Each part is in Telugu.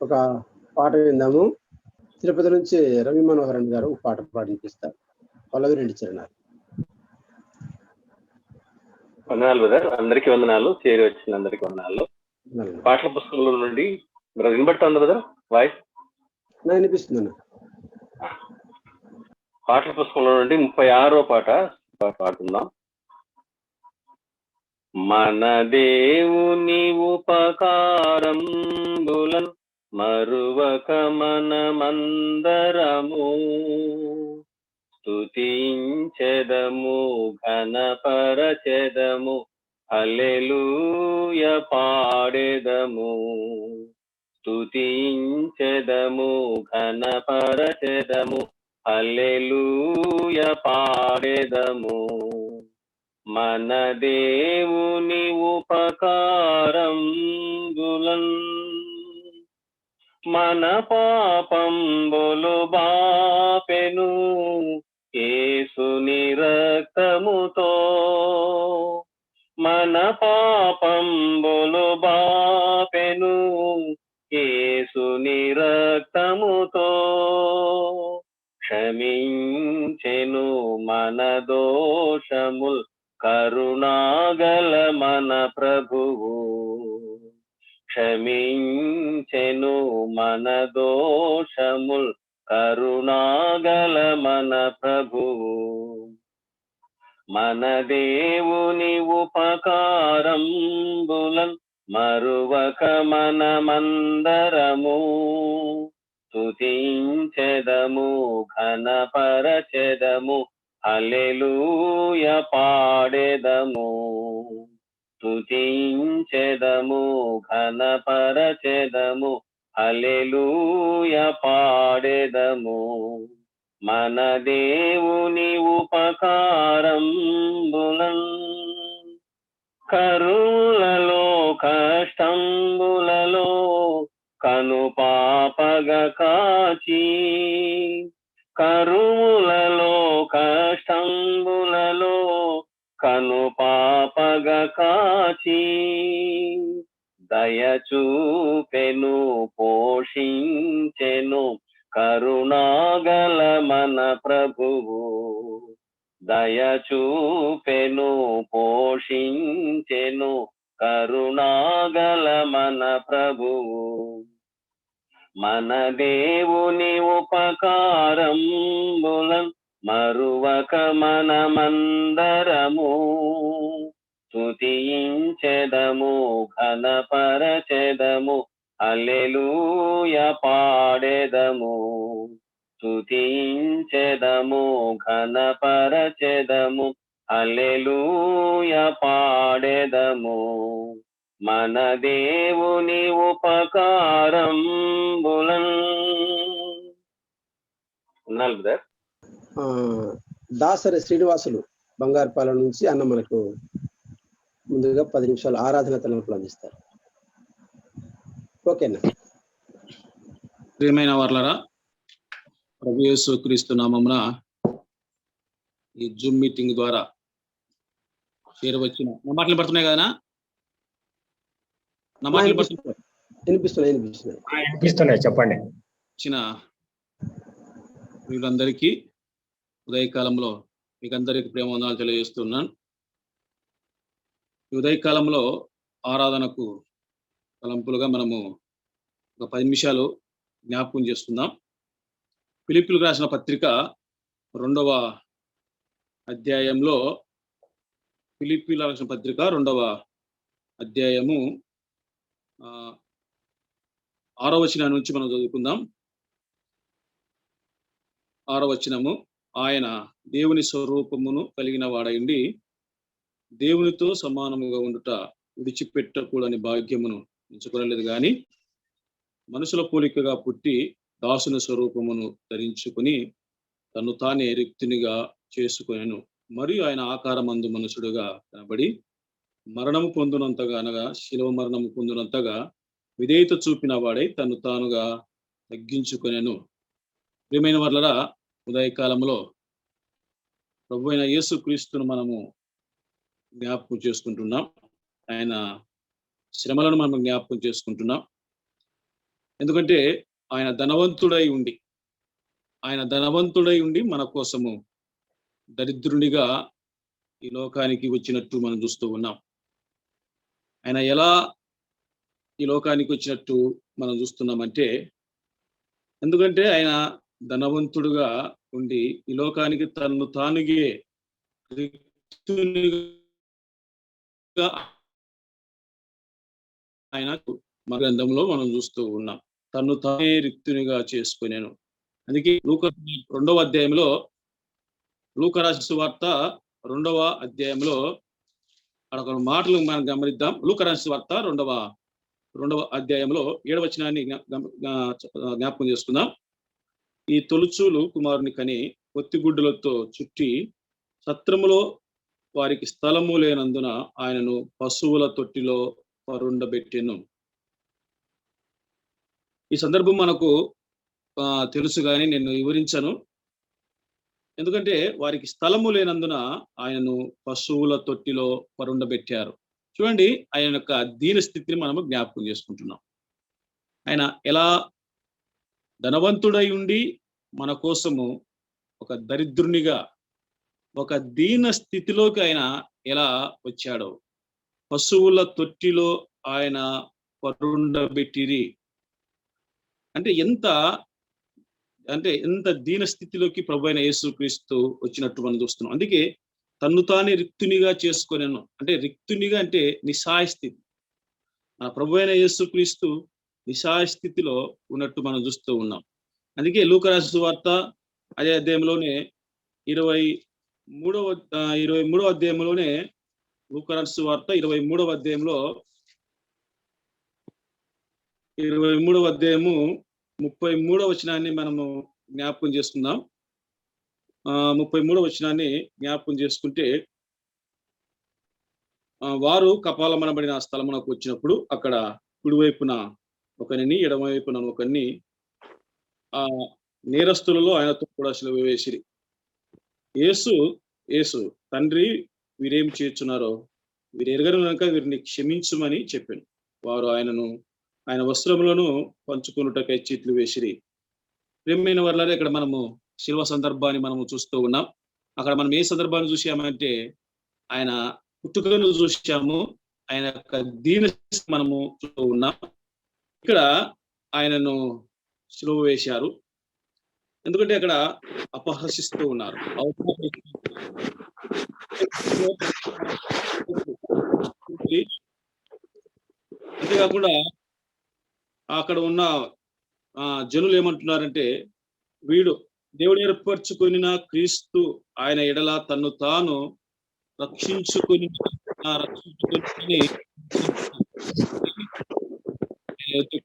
ఒక పాట విందాము. తిరుపతి నుంచి రవి మనోహరన్ గారు పాట పాడిపిస్తారు. పల్లవి 2 చరణాలు. వందనాలు బ్రదర్, అందరికీ వందనాలు. చేరి వచ్చిన అందరికీ వందనాలు. పాటల పుస్తకంలో నుండి వినబడుతుంది బ్రదర్ వాయిస్? వినిపిస్తుందన్న. పాటల పుస్తకంలో నుండి 36వ పాట పాడుకుందాం. మన దేవుని ఉపకారంబులను మరువక మనమందరము స్తుతించెదము, ఘనపరచెదము, హల్లెలూయా పాడెదము. స్తుతించెదము, ఘనపరచెదము, హల్లెలూయా పాడెదము. మన దేవుని ఉపకారంబులను మన పాపంబులు బాపెను యేసుని రక్తముతో. మన పాపంబులు బాపెను యేసుని రక్తముతో. క్షమించెను మన దోషముల్ కరుణాగల మన ప్రభువు. క్షమించెను మన దోషముల్ కరుణాగల మన ప్రభువు. మన దేవుని ఉపకారంబులను మరువక మనమందరము స్తుతించెదము, ఘనపరచెదము, హల్లెలూయా పాడెదము. స్తుతించెదము, ఘనపరచెదము, హల్లెలూయా పాడెదము. మన దేవుని ఉపకారంబులను కరులలో కష్టంబులలో కనుపాపగ కాచి. కరువులలో కష్టంబులలో కనుపాపగ కాచి. దయచూపెను, పోషించెను కరుణాగల మన ప్రభువు. దయచూపెను, పోషించెను కరుణాగల మన ప్రభువు. మన దేవుని ఉపకారంబులను మరువక మనమందరము స్తుతించెదము, ఘనపరచెదము, హల్లెలూయా పాడెదము. స్తుతించెదము, ఘనపరచెదము, హల్లెలూయా పాడెదము. మన దేవుని ఉపకారంబులను. ఉన్నాను బ్రదర్. దాసరి శ్రీనివాసులు బంగారుపాలెం నుంచి అన్న మనకు ముందుగా 10 నిమిషాలు ఆరాధన తలంపులు అందిస్తారు. ఓకేనా? ప్రియమైన వారలారా, ప్రభు యేసు క్రీస్తు నామమున ఈ జూమ్ మీటింగ్ ద్వారా చేరవచ్చిన నా మాటలు పడుతున్నాయి కదా? నా మాటలు వినిపిస్తున్నాయి. చెప్పండి. వచ్చిన వీళ్ళందరికీ ఉదయకాలంలో మీకందరికీ ప్రేమవందనాలు తెలియజేస్తున్నాను. ఈ ఉదయకాలంలో ఆరాధనకు తలంపులుగా మనము ఒక 10 నిమిషాలు జ్ఞాపకం చేసుకుందాం. ఫిలిప్పీయులకు రాసిన పత్రిక 2వ అధ్యాయంలో, ఫిలిప్పీయులకు రాసిన పత్రిక 2వ అధ్యాయము 6వ వచనం నుంచి మనం చదువుకుందాం. 6వ వచనము, ఆయన దేవుని స్వరూపమును కలిగిన వాడైండి దేవునితో సమానముగా ఉండుట విడిచిపెట్టకూడని భాగ్యమును ఎంచుకోలేదు గాని మనుషుల పోలికగా పుట్టి దాసుని స్వరూపమును ధరించుకుని తను తానే రిక్తునిగా చేసుకొనెను. మరియు ఆయన ఆకారమందు మనుషుడుగా కనబడి మరణము పొందునంతగా, అనగా శిలువ మరణము పొందినంతగా విధేయత చూపిన వాడై తను తానుగా తగ్గించుకొనెను. ప్రియమైన వారలారా, ఉదయకాలంలో ప్రభు అయిన యేసు క్రీస్తును మనము జ్ఞాపకం చేసుకుంటున్నాం. ఆయన శ్రమలను మనం జ్ఞాపకం చేసుకుంటున్నాం. ఎందుకంటే ఆయన ధనవంతుడై ఉండి మన కోసము దరిద్రునిగా ఈ లోకానికి వచ్చినట్టు మనం చూస్తూ ఉన్నాం. ఆయన ఎలా ఈ లోకానికి వచ్చినట్టు మనం చూస్తున్నామంటే, ఎందుకంటే ఆయన ధనవంతుడుగా ఉండి ఈ లోకానికి తన్ను తానుగే రిక్తునిగా ఆయన గ్రంథంలో మనం చూస్తూ ఉన్నాం. తన్ను తానే రిక్తునిగా చేసుకునేను. అందుకే లూకా 2వ అధ్యాయంలో, లూకా రాసిన సువార్త 2వ అధ్యాయంలో అక్కడ మాటలు మనం గమనిద్దాం. లూకా రాసిన సువార్త 2వ అధ్యాయంలో 7వ వచనాన్ని జ్ఞాపకం చేసుకుందాం. ఈ తొలుచూలు కుమారుని కని పొత్తిగుడ్డులతో చుట్టి సత్రములో వారికి స్థలము లేనందున ఆయనను పశువుల తొట్టిలో పరుండబెట్టెను. ఈ సందర్భం మనకు తెలుసు కానీ నేను వివరించను. ఎందుకంటే వారికి స్థలము లేనందున ఆయనను పశువుల తొట్టిలో పరుండబెట్టారు. చూడండి, ఆయన యొక్క దీన స్థితిని మనము జ్ఞాపకం చేసుకుంటున్నాం. ఆయన ఎలా ధనవంతుడై ఉండి మన కోసము ఒక దరిద్రునిగా, ఒక దీన స్థితిలోకి ఆయన ఎలా వచ్చాడో, పశువుల తొట్టిలో ఆయన పరుండబెట్టిరి అంటే ఎంత దీన స్థితిలోకి ప్రభువైన యేసుక్రీస్తు వచ్చినట్టు మనం చూస్తున్నాం. అందుకే తన్ను తానే రిక్తునిగా చేసుకొనెను. అంటే రిక్తునిగా అంటే నిస్సహాయ స్థితి. మన ప్రభువైన యేసుక్రీస్తు నిస్సహాయ స్థితిలో ఉన్నట్టు మనం చూస్తూ ఉన్నాం. అందుకే లూకా రాసిన సువార్త అదే అధ్యాయంలోనే 23వ అధ్యాయంలోనే, లూకా రాసిన సువార్త 23వ అధ్యాయంలో 23వ అధ్యాయము 33వ వచనాన్ని మనము జ్ఞాపకం చేసుకుందాం. 33వ వచనాన్ని జ్ఞాపకం చేసుకుంటే, వారు కపాలమనబడిన స్థలమునకు వచ్చినప్పుడు అక్కడ కుడివైపున ఒకరిని, ఎడమవైపున ఒకరిని నేరస్తులలో ఆయనతో కూడా సిలువ వేసిరి. యేసు తండ్రి, వీరేం చేస్తున్నారో వీరు ఎరగరు కనుక వీరిని క్షమించుమని చెప్పాను. వారు ఆయన వస్త్రములను పంచుకొనుటకై చీట్లు వేసిరి. ప్రియమైన వారలారా, ఇక్కడ మనము శిలువ సందర్భాన్ని మనము చూస్తూ ఉన్నాం. అక్కడ మనం ఏ సందర్భాన్ని చూసామంటే ఆయన పుట్టుకను చూసాము, ఆయన యొక్క దీన మనము చూస్తూ ఉన్నాం. ఇక్కడ ఆయనను సిలువ వేశారు. ఎందుకంటే అక్కడ అపహసిస్తూ ఉన్నారు. అంతేకాకుండా అక్కడ ఉన్న జనులు ఏమంటున్నారంటే, వీడు దేవుడు ఏర్పరచుకొనిన క్రీస్తు, ఆయన ఎడల తన్ను తాను రక్షించుకొని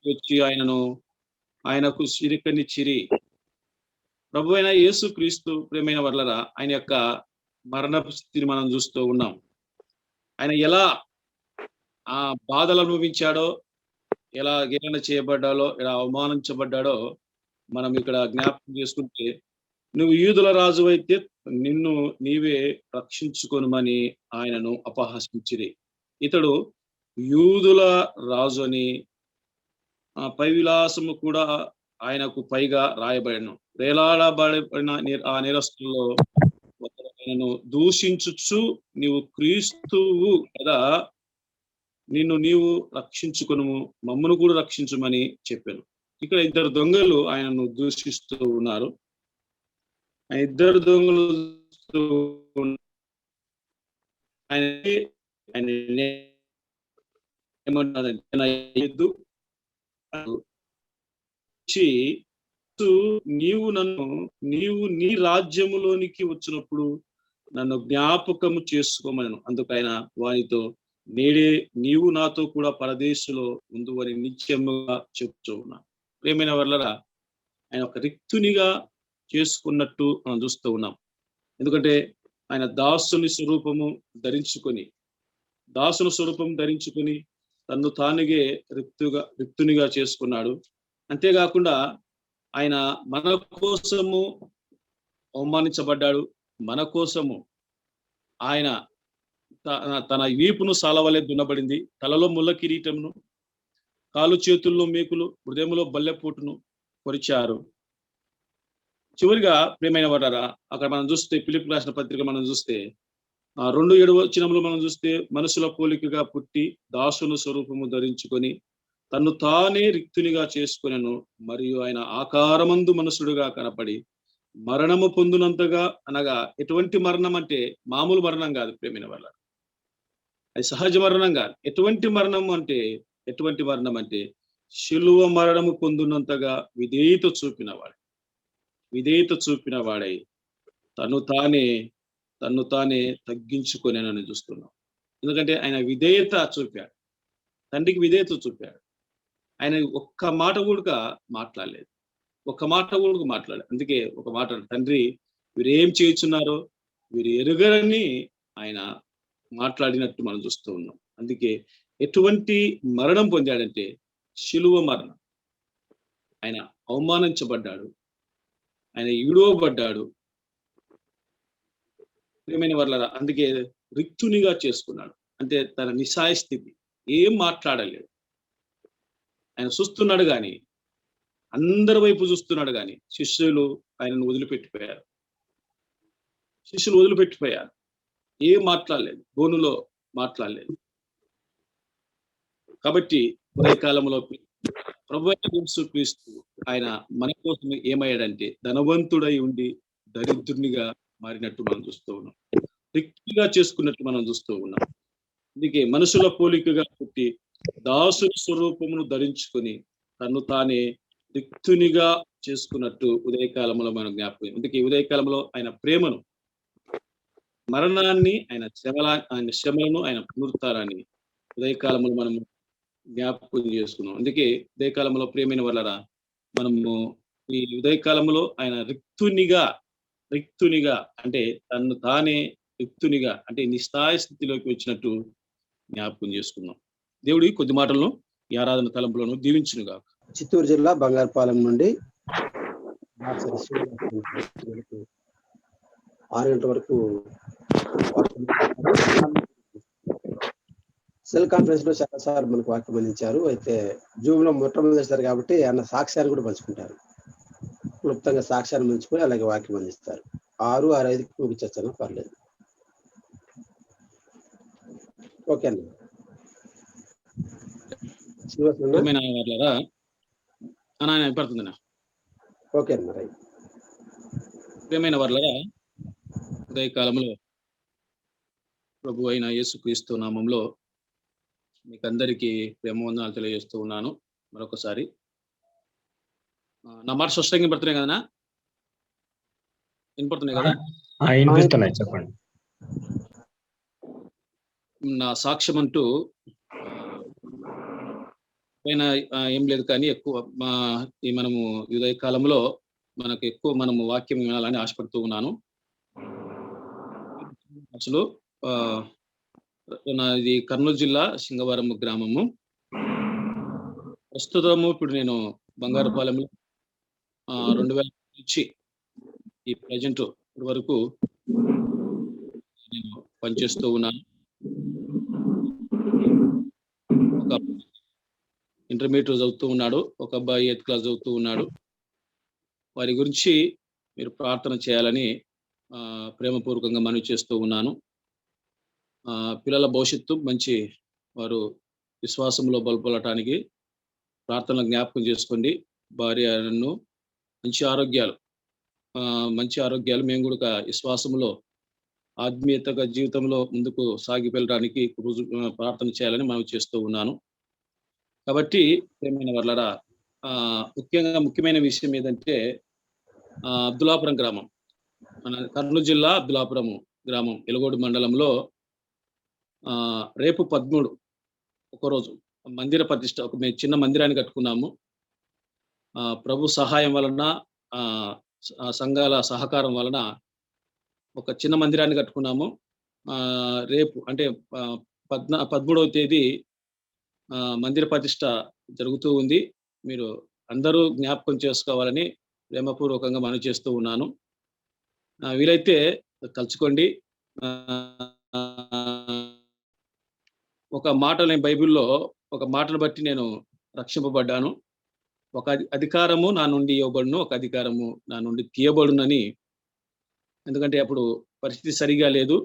వచ్చి ఆయనకు చిరికనిచ్చిరి. ప్రభు అయిన యేసు క్రీస్తు ప్రియమైన వర్లరా, ఆయన యొక్క మరణ స్థితిని మనం చూస్తూ ఉన్నాం. ఆయన ఎలా బాధలు అనుభవించాడో, ఎలా గేలన చేయబడ్డాడో, ఎలా అవమానించబడ్డాడో మనం ఇక్కడ జ్ఞాపకం చేసుకుంటే, నువ్వు యూదుల రాజు అయితే నిన్ను నీవే రక్షించుకొనుమని ఆయనను అపహసించిరి. ఇతడు యూదుల రాజు అని పై విలాసము కూడా ఆయనకు పైగా రాయబడను. వేలాడబడిన ఆ నేరస్తుల్లో ఆయనను దూషించుచు, నీవు క్రీస్తువు కదా, నిన్ను నీవు రక్షించుకొను, మమ్మను కూడా రక్షించుమని చెప్పాను. ఇక్కడ ఇద్దరు దొంగలు ఆయనను దూషిస్తూ ఉన్నారు. ఆయన ఇద్దరు దొంగలు నీవు నీ రాజ్యములోనికి వచ్చినప్పుడు నన్ను జ్ఞాపకము చేసుకోమను. అందుకైనా వానితో, నేడే నీవు నాతో కూడా పరదేశంలో ఉందు అని నిత్యముగా చెప్తూ ఉన్నా. ప్రియమైన వర్లరా, ఆయన ఒక రిక్తునిగా చేసుకున్నట్టు మనం చూస్తూ ఉన్నాం. ఎందుకంటే ఆయన దాసుని స్వరూపం ధరించుకొని తన్ను తానుగే రిక్తునిగా చేసుకున్నాడు. అంతేకాకుండా ఆయన మన కోసము అవమానించబడ్డాడు. మన కోసము ఆయన తన వీపును సాలవలే దున్నబడింది, తలలో ముళ్ళ కిరీటమును, కాలు చేతుల్లో మేకులు, హృదయంలో బల్లెపోటును పొరిచారు. చివరిగా ప్రియమైన వారారా, అక్కడ మనం చూస్తే ఫిలిప్పీయులకు రాసిన పత్రిక మనం చూస్తే 2:7 వచనంలో మనం చూస్తే, మనుషుల పోలికగా పుట్టి దాసుని స్వరూపము ధరించుకొని తన్ను తానే రిక్తునిగా చేసుకొనెను, మరియు ఆయన ఆకారమందు మనుషుడుగా కనపడి మరణము పొందునంతగా, అనగా ఎటువంటి మరణం అంటే మామూలు మరణం కాదు ప్రియమైన వాళ్ళ, అది సహజ మరణం కాదు. ఎటువంటి మరణం అంటే శిలువ మరణము పొందునంతగా విధేయత చూపిన వాడై తను తానే తగ్గించుకొనేనని చూస్తున్నాం. ఎందుకంటే ఆయన విధేయత చూపాడు, తండ్రికి విధేయత చూపాడు. ఆయన ఒక్క మాట కూడా మాట్లాడలేదు. అందుకే ఒక మాట, తండ్రి వీరేం చేయుచున్నారో వీరు ఎరుగరని ఆయన మాట్లాడినట్టు మనం చూస్తూ ఉన్నాం. అందుకే ఎటువంటి మరణం పొందాడంటే శిలువ మరణం. ఆయన అవమానించబడ్డాడు, ఆయన ఈడవబడ్డాడు ప్రియమైన వాళ్ళరా. అందుకే రిక్తునిగా చేసుకున్నాడు. అంటే తన నిస్సాయ స్థితి, ఏం మాట్లాడలేదు. ఆయన చూస్తున్నాడు కానీ, అందరి వైపు చూస్తున్నాడు కానీ శిష్యులు ఆయనను వదిలిపెట్టిపోయారు. ఏం మాట్లాడలేదు, గోనులో మాట్లాడలేదు. కాబట్టి ఉదయకాలంలో ప్రభువైన యేసుక్రీస్తు ఆయన మన కోసం ఏమయ్యాడంటే ధనవంతుడై ఉండి దరిద్రునిగా మారినట్టు మనం చూస్తూ ఉన్నాం, రిక్తునిగా చేసుకున్నట్టు మనం చూస్తూ ఉన్నాం. అందుకే మనుషుల పోలికగా పుట్టి దాసుని స్వరూపమును ధరించుకొని తను తానే రిక్తునిగా చేసుకున్నట్టు ఉదయకాలంలో మనం జ్ఞాపకం. అందుకే ఉదయకాలంలో ఆయన ప్రేమను, మరణాన్ని, ఆయన శ్రమలను, ఆయన పునరుత్థానాన్ని ఉదయకాలంలో మనం జ్ఞాపకం చేసుకున్నాం. అందుకే ఉదయకాలంలో ప్రియమైన వాళ్ళరా, మనము ఈ ఉదయకాలంలో ఆయన రిక్తునిగా అంటే తను తానే రిక్తునిగా అంటే నిస్సాయ స్థితిలోకి వచ్చినట్టు జ్ఞాపకం చేసుకున్నాం. దేవుడి కొద్ది మాటలను ఈ ఆరాధన తలంపులను దీవించునుగా. చిత్తూరు జిల్లా బంగారుపాలెం నుండి 6 గంటల వరకు సెల్ కాన్ఫరెన్స్ లో చాలా సార్లు మనకు వాక్యం అందించారు. అయితే జూమ్ లో మొట్టమొదటిసారి కాబట్టి అన్న సాక్ష్యాన్ని కూడా పంచుకుంటారు. క్లుప్తంగా సాక్ష్యాన్ని పంచుకొని అలాగే వాక్యం అందిస్తారు. 6:05కి ముగించొచ్చాను, పర్లేదు. ఓకే అన్న. ఓకే అన్న, రైట్. ప్రియమైన వర్లరా, ఉదయకాలంలో ప్రభు అయిన యేసుక్రీస్తు నామంలో మీకు అందరికీ ప్రేమవందనాలు తెలియజేస్తూ ఉన్నాను. మరొకసారి నా మాట స్పష్టంగా వినపడుతున్నాయి కదా? వినపడుతున్నాయి కదా? వినిపిస్తున్నాయి, చెప్పండి. నా సాక్ష్యం అంటూ పైన ఏం లేదు, కానీ ఎక్కువ మనము ఉదయ కాలంలో మనకు ఎక్కువ మనము వాక్యం వినాలని ఆశపడుతూ ఉన్నాను. అసలు నాది కర్నూలు జిల్లా సింగవరం గ్రామము. ప్రస్తుతము ఇప్పుడు నేను బంగారుపాలెంలో 2000 నుంచి ఈ ప్రజెంట్ వరకు నేను పనిచేస్తూ ఉన్నాను. ఒక ఇంటర్మీడియట్ చదువుతూ ఉన్నాడు, ఒక అబ్బాయి 8th క్లాస్ చదువుతూ ఉన్నాడు. వారి గురించి మీరు ప్రార్థన చేయాలని ప్రేమపూర్వకంగా మనవి చేస్తూ ఉన్నాను. పిల్లల భవిష్యత్తు మంచి, వారు విశ్వాసంలో బలపడటానికి ప్రార్థన జ్ఞాపకం చేసుకోండి. భార్యను మంచి ఆరోగ్యాలు మేము కూడా విశ్వాసంలో ఆత్మీయతగా జీవితంలో ముందుకు సాగి వెళ్ళడానికి ప్రార్థన చేయాలని మనవి చేస్తూ ఉన్నాను. కాబట్టి ప్రియమైన వర్లరా, ముఖ్యమైన విషయం ఏదంటే అబ్దులాపురం గ్రామం, మన కర్నూలు జిల్లా అబ్దులాపురం గ్రామం ఎలగోడు మండలంలో రేపు 13 ఒకరోజు మందిర ప్రతిష్ట, మేము చిన్న మందిరాన్ని కట్టుకున్నాము. ప్రభు సహాయం వలన, సంఘాల సహకారం వలన ఒక చిన్న మందిరాన్ని కట్టుకున్నాము. రేపు అంటే 13వ తేదీ మందిర ప్రతిష్ట జరుగుతూ ఉంది. మీరు అందరూ జ్ఞాపకం చేసుకోవాలని ప్రేమపూర్వకంగా మనవి చేస్తూ ఉన్నాను. వీలైతే కలుసుకోండి. ఒక మాట, నేను బైబిల్లో ఒక మాటను బట్టి నేను రక్షింపబడ్డాను. ఒక అధికారము నా నుండి ఇవ్వబడును, ఒక అధికారము నా నుండి తీయబడునని. ఎందుకంటే అప్పుడు పరిస్థితి సరిగా లేదు.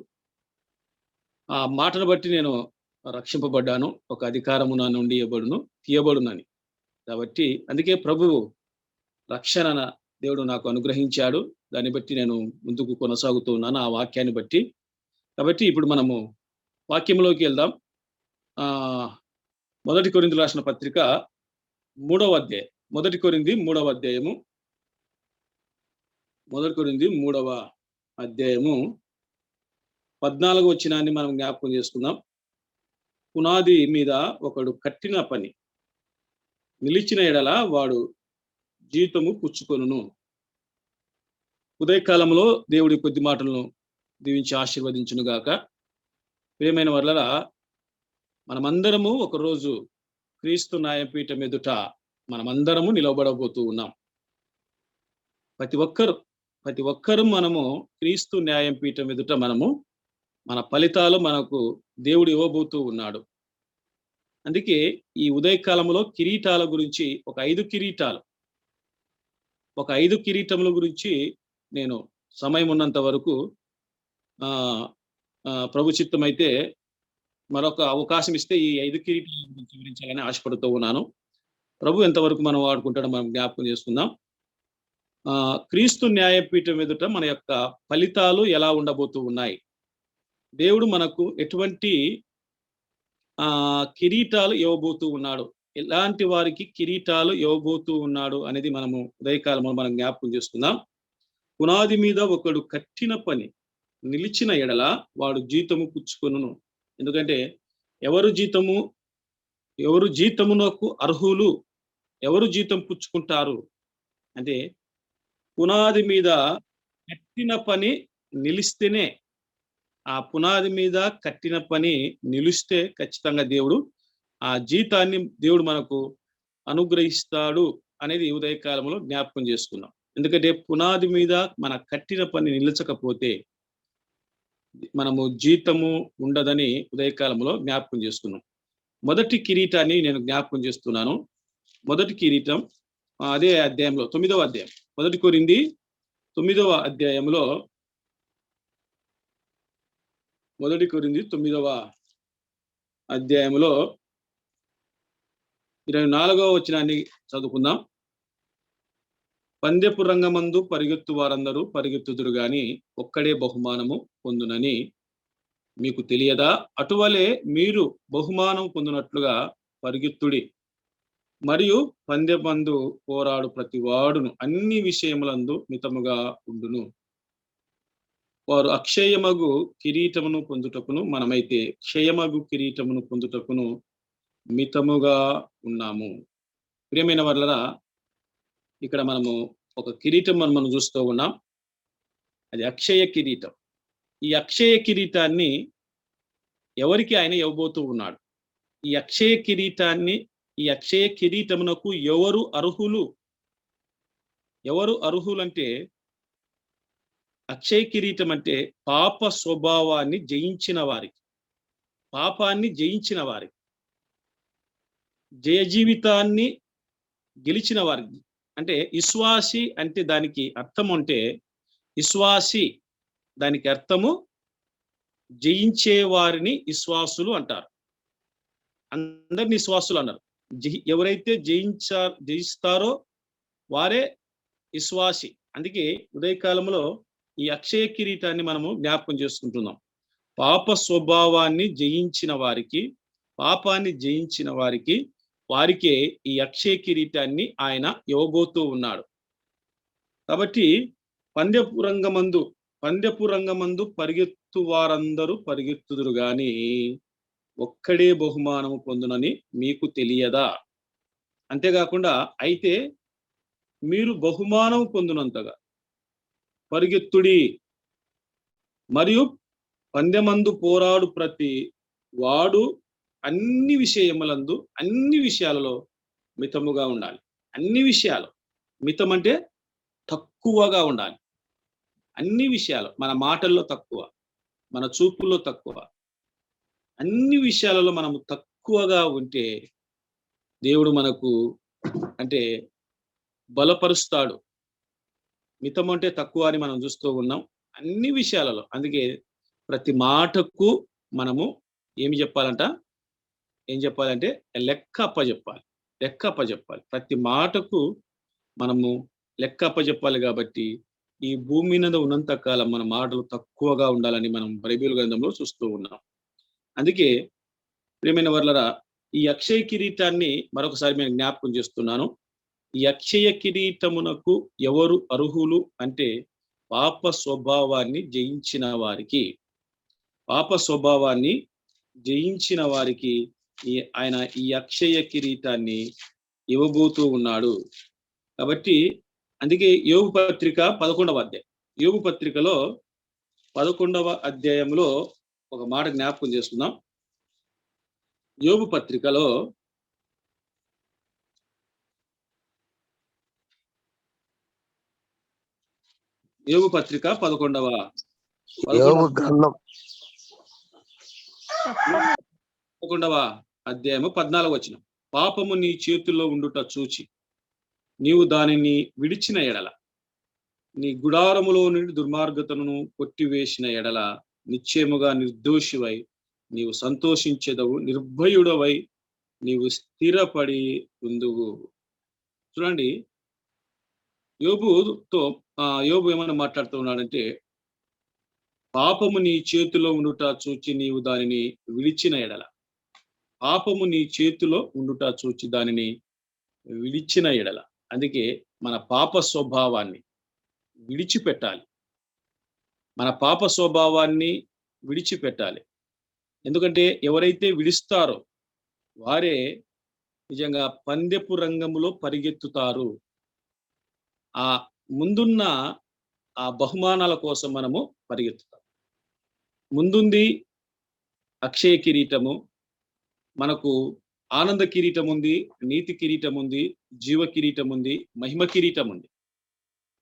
ఆ మాటను బట్టి నేను రక్షింపబడ్డాను. ఒక అధికారము నా నుండి ఇవ్వబడును, తీయబడునని. కాబట్టి అందుకే ప్రభువు రక్షణ దేవుడు నాకు అనుగ్రహించాడు. దాన్ని బట్టి నేను ముందుకు కొనసాగుతూ ఉన్నాను, ఆ వాక్యాన్ని బట్టి. కాబట్టి ఇప్పుడు మనము వాక్యంలోకి వెళ్దాం. మొదటి కొరింథీయులకు రాసిన పత్రిక 3వ అధ్యాయం. మొదటి కొరింథీ 3వ అధ్యాయము. మొదటి కొరింథీ 3వ అధ్యాయము 14వ వచనాన్ని మనం జ్ఞాపకం చేసుకుందాం. పునాది మీద ఒకడు కట్టిన పని నిలిచిన ఎడల వాడు జీవితము పుచ్చుకొనును. ఉదయకాలంలో దేవుడి కొద్ది మాటలను దీవించి ఆశీర్వదించును గాక. ప్రియమైన వాళ్ళరా, మనమందరము ఒకరోజు క్రీస్తు న్యాయపీఠం ఎదుట మనమందరము నిలబడబోతూ ఉన్నాం. ప్రతి ఒక్కరు మనము క్రీస్తు న్యాయపీఠం ఎదుట మనము మన ఫలితాలు మనకు దేవుడు ఇవ్వబోతూ ఉన్నాడు. అందుకే ఈ ఉదయకాలంలో కిరీటాల గురించి ఒక 5 కిరీటముల గురించి నేను సమయం ఉన్నంత వరకు ప్రభు చిత్తమైతే మరొక అవకాశం ఇస్తే ఈ 5 కిరీటాల గురించి వివరించాలని ఆశపడుతూ ఉన్నాను. ప్రభు ఎంతవరకు మనం వాడుకుంటాడో మనం జ్ఞాపకం చేసుకుందాం. క్రీస్తు న్యాయపీఠం ఎదుట మన యొక్క ఫలితాలు ఎలా ఉండబోతూ ఉన్నాయి, దేవుడు మనకు ఎటువంటి కిరీటాలు ఇవ్వబోతూ ఉన్నాడు, ఎలాంటి వారికి కిరీటాలు ఇవ్వబోతూ ఉన్నాడు అనేది మనము ఉదయకాలంలో మనం జ్ఞాపకం చేసుకుందాం. పునాది మీద ఒకడు కట్టిన పని నిలిచిన ఎడల వాడు జీతము పుచ్చుకొనును. ఎందుకంటే ఎవరు జీతమునకు అర్హులు, ఎవరు జీతం పుచ్చుకుంటారు అంటే పునాది మీద కట్టిన పని నిలిస్తేనే, ఆ పునాది మీద కట్టిన పని నిలిస్తే ఖచ్చితంగా దేవుడు ఆ జీతాన్ని దేవుడు మనకు అనుగ్రహిస్తాడు అనేది ఉదయకాలంలో జ్ఞాపకం చేసుకున్నాం. ఎందుకంటే పునాది మీద మన కట్టిన పని నిలిచకపోతే మనము జీతము ఉండదని ఉదయకాలంలో జ్ఞాపకం చేసుకున్నాం. మొదటి కిరీటాన్ని నేను జ్ఞాపకం చేస్తున్నాను. మొదటి కిరీటం అదే అధ్యాయంలో 9వ అధ్యాయం. మొదటి కొరింథీ 9వ అధ్యాయంలో, మొదటి కొరింథీ 9వ అధ్యాయంలో 24వ వచనాన్ని చదువుకుందాం. పందెపు రంగమందు పరిగెత్తు వారందరూ పరిగెత్తుదురు గాని ఒక్కడే బహుమానము పొందునని మీకు తెలియదా? అటువలే మీరు బహుమానం పొందినట్లుగా పరిగెత్తుడి. మరియు పందెమందు పోరాడు ప్రతి వాడును అన్ని విషయములందు మితముగా ఉండును. వారు అక్షయమగు కిరీటమును పొందుటకును, మనమైతే క్షయమగు కిరీటమును పొందుటకును మితముగా ఉన్నాము. ప్రియమైన వాళ్ళరా, ఇక్కడ మనము ఒక కిరీటం మనం చూస్తూ ఉన్నాం. అది అక్షయ కిరీటం. ఈ అక్షయ కిరీటాన్ని ఎవరికి ఆయన ఇవ్వబోతూ ఉన్నాడు? ఈ అక్షయ కిరీటమునకు ఎవరు అర్హులు? ఎవరు అర్హులంటే, అక్షయ కిరీటం అంటే పాప స్వభావాన్ని జయించిన వారికి, పాపాన్ని జయించిన వారికి, జయ జీవితాన్ని గెలిచిన వారికి. అంటే విశ్వాసి అంటే దానికి అర్థం అంటే, విశ్వాసి దానికి అర్థము జయించే వారిని విశ్వాసులు అంటారు. అందరిని విశ్వాసులు అన్నారు. ఎవరైతే జయిస్తారో వారే విశ్వాసి. అందుకే ఉదయకాలంలో ఈ అక్షయ కిరీటాన్ని మనము జ్ఞాపకం చేసుకుంటున్నాం. పాప స్వభావాన్ని జయించిన వారికి, పాపాన్ని జయించిన వారికే ఈ అక్షయ కిరీటాన్ని ఆయన ఇవ్వబోతూ ఉన్నాడు. కాబట్టి పందెపు రంగమందు పరిగెత్తు వారందరూ పరిగెత్తుదురు గాని ఒక్కడే బహుమానము పొందునని మీకు తెలియదా? అంతేకాకుండా అయితే మీరు బహుమానం పొందినంతగా పరిగెత్తుడి, మరియు పందెమందు పోరాడు ప్రతి వాడు అన్ని విషయాలలో మితముగా ఉండాలి. అన్ని విషయాలు, మితం అంటే తక్కువగా ఉండాలి. అన్ని విషయాలు, మన మాటల్లో తక్కువ, మన చూపుల్లో తక్కువ, అన్ని విషయాలలో మనము తక్కువగా ఉంటే దేవుడు మనకు అంటే బలపరుస్తాడు. మితం అంటే తక్కువ అని మనం చూస్తూ ఉన్నాం అన్ని విషయాలలో. అందుకే ప్రతి మాటకు మనము ఏం చెప్పాలంటే లెక్క అప్పచెప్పాలి. లెక్క అప్పచెప్పాలి. ప్రతి మాటకు మనము లెక్క అప్పచెప్పాలి. కాబట్టి ఈ భూమి మీద ఉన్నంత కాలం మన మాటలు తక్కువగా ఉండాలని మనం బైబిల్ గ్రంథంలో చూస్తూ ఉన్నాం. అందుకే ప్రియమైన వర్లరా, ఈ అక్షయ కిరీటాన్ని మరొకసారి నేను జ్ఞాపకం చేస్తున్నాను. ఈ అక్షయ కిరీటమునకు ఎవరు అర్హులు అంటే పాప స్వభావాన్ని జయించిన వారికి. పాప స్వభావాన్ని జయించిన వారికి ఆయన ఈ అక్షయ కిరీటాన్ని ఇవ్వబోతూ ఉన్నాడు. కాబట్టి అందుకే యోబు పత్రిక 11వ అధ్యాయం, యోబు పత్రికలో 11వ అధ్యాయంలో ఒక మాట జ్ఞాపకం చేసుకుందాం. యోబు పత్రికలో యోబు పత్రిక 11వ అధ్యాయము 14వ వచనం. పాపము నీ చేతుల్లో ఉండుట చూచి నీవు దానిని విడిచిన ఎడల, నీ గుడారములో నుండి దుర్మార్గతను కొట్టివేసిన ఎడల నిశ్చయముగా నిర్దోషివై నీవు సంతోషించెదవు, నిర్భయుడవై నీవు స్థిరపడి ఉందువు. చూడండి, యోబు ఏమన్నా మాట్లాడుతూ ఉన్నాడంటే, పాపము నీ చేతిలో ఉండుట చూచి నీవు దానిని విడిచిన ఎడల, పాపము నీ చేతిలో ఉండుట చూచి దానిని విడిచిన ఎడల. అందుకే మన పాప స్వభావాన్ని విడిచిపెట్టాలి. మన పాప స్వభావాన్ని విడిచిపెట్టాలి. ఎందుకంటే ఎవరైతే విడిస్తారో వారే నిజంగా పందెపు రంగములో పరిగెత్తుతారు. ఆ ముందున్న ఆ బహుమానాల కోసం మనము పరిగెత్తుతాం. ముందుంది అక్షయ కిరీటము, మనకు ఆనంద కిరీటం ఉంది, నీతి కిరీటం ఉంది, జీవ కిరీటం ఉంది, మహిమ కిరీటం ఉంది.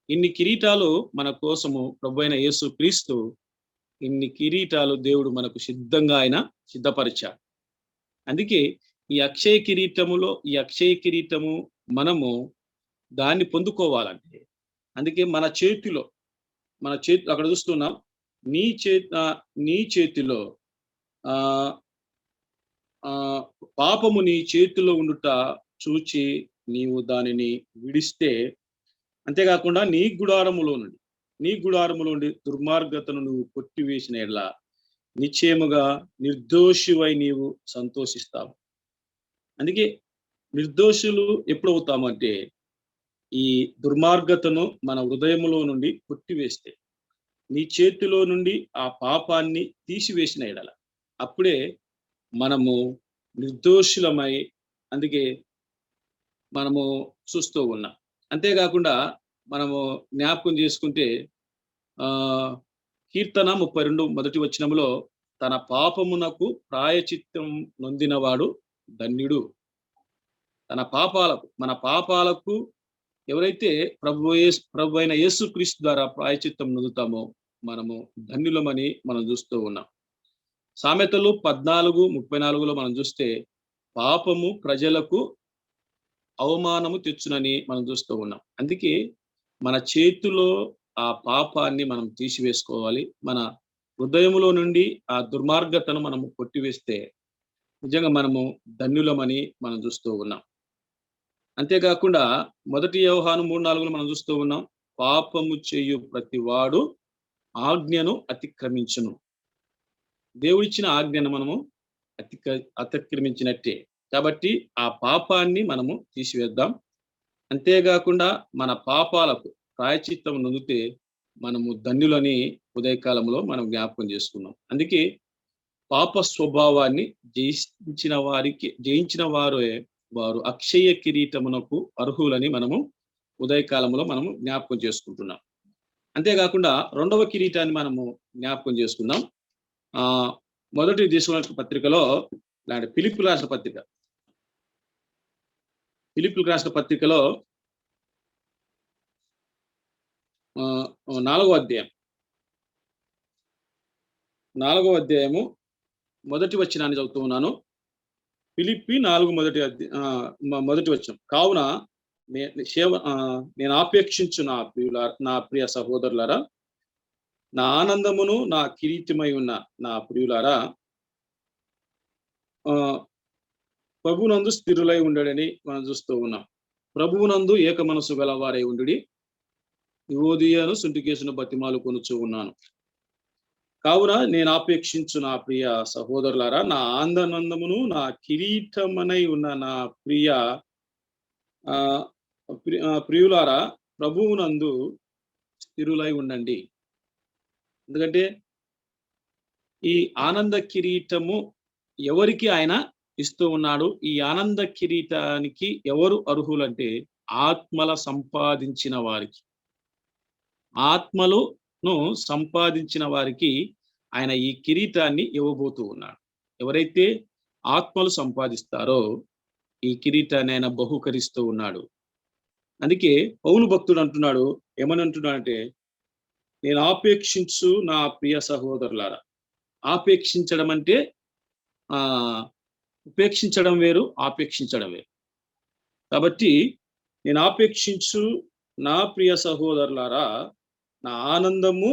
ఇన్ని కిరీటాలు మన కోసము ప్రభువైన యేసు క్రీస్తు, ఇన్ని కిరీటాలు దేవుడు మనకు సిద్ధంగా ఆయన సిద్ధపరిచాడు. అందుకే ఈ అక్షయ కిరీటము మనము దాన్ని పొందుకోవాలంటే, అందుకే మన చేతిలో అక్కడ చూస్తున్నాం, నీ చేతిలో పాపము నీ చేతిలో ఉండుట చూచి నీవు దానిని విడిస్తే, అంతేకాకుండా నీ గుడారములో నుండి దుర్మార్గతను నువ్వు కొట్టివేసిన ఎడల నిశ్చయముగా నిర్దోషివై నీవు సంతోషిస్తావు. అందుకే నిర్దోషులు ఎప్పుడు అవుతామంటే, ఈ దుర్మార్గతను మన హృదయములో నుండి కొట్టివేస్తే, నీ చేతిలో నుండి ఆ పాపాన్ని తీసివేసిన ఎడల అప్పుడే మనము నిర్దోషులమై, అందుకే మనము చూస్తూ ఉన్నాం. అంతేకాకుండా మనము జ్ఞాపకం చేసుకుంటే కీర్తన 32 మొదటి వచనములో, తన పాపమునకు ప్రాయచిత్తం నొందినవాడు ధన్యుడు. మన పాపాలకు ఎవరైతే ప్రభు అయిన యేసు క్రీస్తు ద్వారా ప్రాయచిత్తం నొందుతామో మనము ధన్యులమని మనం చూస్తూ ఉన్నాం. సామెతలు 14:34లో మనం చూస్తే, పాపము ప్రజలకు అవమానము తెచ్చునని మనం చూస్తూ ఉన్నాం. అందుకే మన చేతిలో ఆ పాపాన్ని మనం తీసివేసుకోవాలి. మన హృదయములో నుండి ఆ దుర్మార్గతను మనము కొట్టివేస్తే నిజంగా మనము ధన్యులమని మనం చూస్తూ ఉన్నాం. అంతేకాకుండా 1 యోహాను 3:4లో మనం చూస్తూ ఉన్నాం, పాపము చేయు ప్రతి వాడు ఆజ్ఞను అతిక్రమించును. దేవుడిచ్చిన ఆజ్ఞను మనము అతిక్రమించినట్టే. కాబట్టి ఆ పాపాన్ని మనము తీసివేద్దాం. అంతేకాకుండా మన పాపాలకు ప్రాయచిత్తం నొందితే మనము ధన్యులని ఉదయకాలంలో మనం జ్ఞాపకం చేసుకున్నాం. అందుకే పాప స్వభావాన్ని జయించిన వారు అక్షయ కిరీటమునకు అర్హులని మనము ఉదయకాలంలో మనము జ్ఞాపకం చేసుకుంటున్నాం. అంతేకాకుండా 2వ కిరీటాన్ని మనము జ్ఞాపకం చేసుకుందాం. మొదటి దశలోని పత్రికలో ఫిలిప్పీయులకు రాసిన పత్రికలో 4వ అధ్యాయము మొదటి వచనాన్ని చదువుతూ ఉన్నాను. ఫిలిప్పి 4 మొదటి వచనం. కావున నేను ఆపేక్షించు నా ప్రియ సహోదరులారా, నా ఆనందమును నా కిరీటమై ఉన్న నా ప్రియులారా, ప్రభువునందు స్థిరులై ఉండడని మనం చూస్తూ ఉన్నాం. ప్రభువునందు ఏక మనసు గలవారై ఉండుడి, యువోదియను సుంటికేసును బతిమాలు కొనుచూ ఉన్నాను. కావున నేను ఆపేక్షించు నా ప్రియ సహోదరులారా, నా ఆనందమును నా కిరీటమనై ఉన్న నా ప్రియులారా, ప్రభువునందు స్థిరులై ఉండండి. ఎందుకంటే ఈ ఆనంద కిరీటము ఎవరికి ఆయన ఇస్తూ ఉన్నాడు? ఈ ఆనంద కిరీటానికి ఎవరు అర్హులంటే ఆత్మల సంపాదించిన వారికి. ఆత్మలను సంపాదించిన వారికి ఆయన ఈ కిరీటాన్ని ఇవ్వబోతూ ఉన్నాడు. ఎవరైతే ఆత్మలు సంపాదిస్తారో ఈ కిరీటాన్ని ఆయన బహుకరిస్తూ ఉన్నాడు. అందుకే పౌలు భక్తుడు అంటున్నాడు, ఏమని అంటున్నాడంటే, నేను ఆపేక్షించు నా ప్రియ సహోదరులారా. ఆపేక్షించడం అంటే ఉపేక్షించడం వేరు, ఆపేక్షించడం వేరు. కాబట్టి నేను ఆపేక్షించు నా ప్రియ సహోదరులారా, నా ఆనందము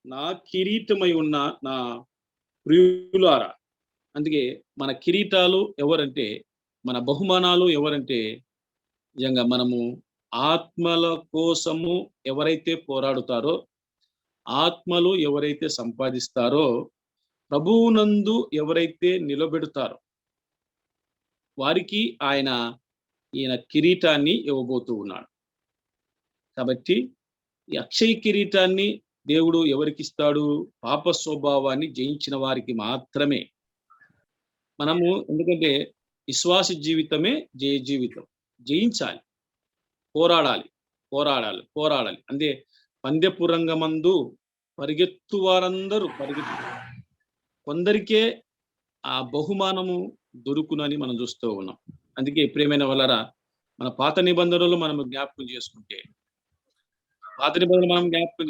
నా కిరీటమై ఉన్న నా ప్రియులారా. అందుకే మన కిరీటాలు ఎవరంటే, మన బహుమానాలు ఎవరంటే, నిజంగా మనము ఆత్మల కోసము ఎవరైతే పోరాడుతారో, ఆత్మలు ఎవరైతే సంపాదిస్తారో, ప్రభువునందు ఎవరైతే నిలబెడతారో వారికి ఈయన కిరీటాన్ని ఇవ్వబోతూ ఉన్నాడు. కాబట్టి ఈ అక్షయ కిరీటాన్ని దేవుడు ఎవరికి ఇస్తాడు? పాప స్వభావాన్ని జయించిన వారికి మాత్రమే. మనము ఎందుకంటే విశ్వాస జీవితమే జయ జీవితం. జయించాలి, పోరాడాలి. అంటే పందెపు రంగమందు పరిగెత్తు వారందరూ కొందరికే ఆ బహుమానము దొరుకునని మనం చూస్తూ ఉన్నాం. అందుకే ప్రియమైన వాళ్ళరా, మన పాత నిబంధనలు మనం జ్ఞాపకం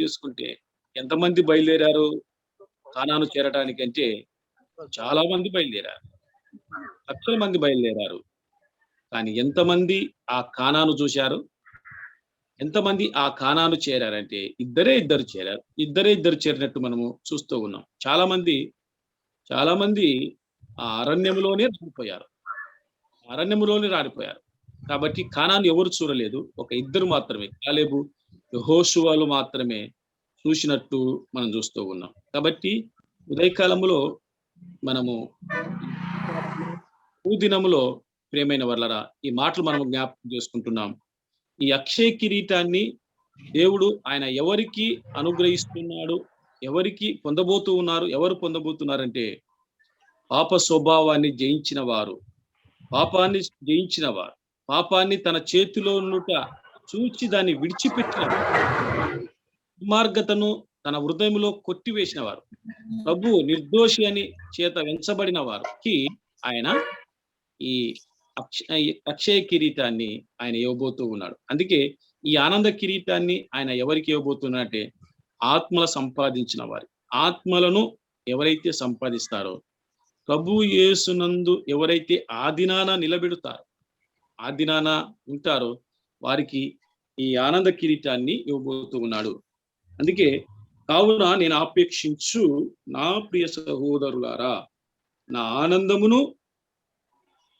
చేసుకుంటే ఎంతమంది బయలుదేరారు కానాను చేరడానికి? అంటే చాలా మంది బయలుదేరారు, లక్షల మంది బయలుదేరారు. కానీ ఎంతమంది ఆ కానాను చూశారు? ఎంతమంది ఆ కానాను చేరారంటే ఇద్దరు చేరారు. ఇద్దరు చేరినట్టు మనము చూస్తూ ఉన్నాం. చాలా మంది ఆ అరణ్యములోనే రాలిపోయారు. కాబట్టి కానాను ఎవరు చూడలేదు, ఒక ఇద్దరు మాత్రమే, కాలేబు యెహోషువలు మాత్రమే చూసినట్టు మనం చూస్తూ ఉన్నాం. కాబట్టి ఉదయకాలములో మనము దినములో ప్రియమైన వర్లరా ఈ మాటలు మనము జ్ఞాపకం చేసుకుంటున్నాం. ఈ అక్షయ కిరీటాన్ని దేవుడు ఆయన ఎవరికి అనుగ్రహిస్తున్నాడు, ఎవరికి ఎవరు పొందబోతున్నారంటే పాప స్వభావాన్ని జయించిన వారు, పాపాన్ని తన చేతిలో ఉన్నట చూచి దాన్ని విడిచిపెట్టిన దుర్మార్గతను తన హృదయంలో కొట్టివేసిన వారు, ప్రభు నిర్దోషి అని చేత వెంచబడిన వారికి ఆయన ఈ అక్షయ కిరీటాన్ని ఆయన ఇవ్వబోతూ ఉన్నాడు. అందుకే ఈ ఆనంద కిరీటాన్ని ఆయన ఎవరికి ఇవ్వబోతున్నాడంటే ఆత్మల సంపాదించిన వారి. ఆత్మలను ఎవరైతే సంపాదిస్తారో, ప్రభు యేసునందు ఎవరైతే ఆదినాన నిలబెడతారో, ఆదినాన ఉంటారో వారికి ఈ ఆనంద కిరీటాన్ని ఇవ్వబోతూ ఉన్నాడు. అందుకే కావున నేను ఆపేక్షించు నా ప్రియ సహోదరులారా, నా ఆనందమును